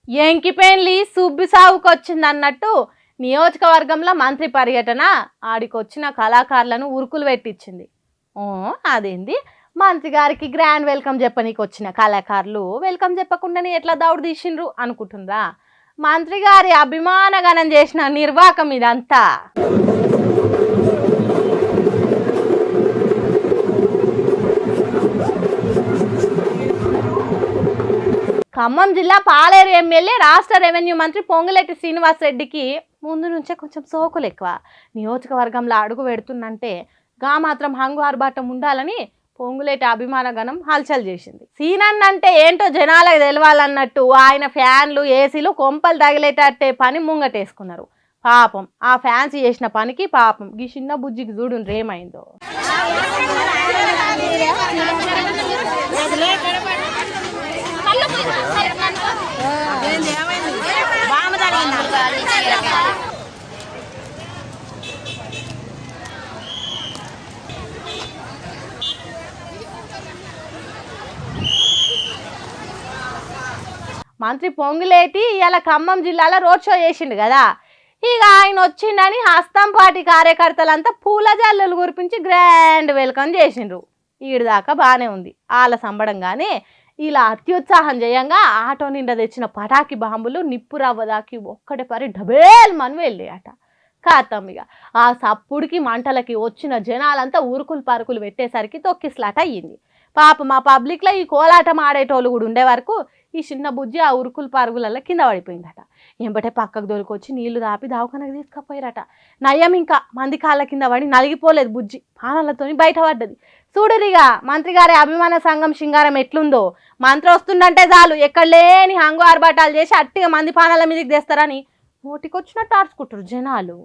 ఎంకిపెన్లి సుబ్బి సావుకొచ్చిందన్నట్టు నియోజకవర్గంలో మంత్రి పర్యటన ఆడికొచ్చిన కళాకారులను ఉరుకులు పెట్టించింది. ఓ అదేంది మంత్రి గారికి గ్రాండ్ వెల్కమ్ చెప్పనీకి వచ్చిన కళాకారులు వెల్కమ్ చెప్పకుండానే ఎట్లా దౌడు తీసిండ్రు అనుకుంటుందా? మంత్రి గారి అభిమానగణం చేసిన నిర్వాకం ఇదంతా. ఖమ్మం జిల్లా పాలేరు ఎమ్మెల్యే రాష్ట్ర రెవెన్యూ మంత్రి పొంగులేటి శ్రీనివాసరెడ్డికి ముందు నుంచే కొంచెం సోకులు ఎక్కువ. నియోజకవర్గంలో అడుగు పెడుతుందంటే గా మాత్రం హంగు ఆర్భాటం ఉండాలని పొంగులేటి అభిమానగణం హల్చల్ చేసింది. సీనన్ అంటే ఏంటో జనాలకు తెలవాలన్నట్టు ఆయన ఫ్యాన్లు ఏసీలు కొంపలు తగిలేటట్టే పని ముంగటేసుకున్నారు. పాపం ఆ ఫ్యాన్స్ చేసిన పనికి పాపం ఈ చిన్న బుజ్జికి చూడు రేమైందో. మంత్రి పొంగులేటి ఇలా ఖమ్మం జిల్లాలో రోడ్ షో చేసిండు కదా. ఇక ఆయన వచ్చిండని హస్తం పార్టీ కార్యకర్తలంతా పూల జల్లులు కురిపించి గ్రాండ్ వెల్కమ్ చేసిండ్రు. ఈడిదాకా బాగానే ఉంది వాళ్ళ సంబడంగానే. ఇలా అత్యుత్సాహం చేయంగా ఆటో నిండా తెచ్చిన పటాకి బాంబులు నిప్పు రవ్వదాకి ఒక్కటే పరి డబేల్ మని వెళ్ళాయట. ఖాతం ఇక ఆ సప్పుడికి మంటలకి వచ్చిన జనాలంతా ఉరుకులు పరుకులు పెట్టేసరికి తొక్కిస్లాట అయ్యింది. పాప మా పబ్లిక్లో ఈ కోలాటం ఆడేటోళ్ళు కూడా ఉండే వరకు ఈ చిన్న బుజ్జి ఆ ఉరుకులు పరుగులలో కింద పడిపోయిందట. ఎంబటే పక్కకు దొరికొచ్చి నీళ్లు దాపి దావకనకు తీసుకుపోయారట. నయం ఇంకా మంది కాళ్ళ కింద పడి నలిగిపోలేదు బుజ్జి, పానాలతో బయటపడ్డది. చూడరిగా మంత్రి గారి అభిమాన సంఘం శృంగారం ఎట్లుందో. మంత్రి వస్తుందంటే చాలు ఎక్కడ లేని హంగు ఆర్భాటాలు చేసి అట్టిగా మంది పానాల మీదకి తెస్తారని నోటికొచ్చినట్టు ఆర్చుకుంటారు జనాలు.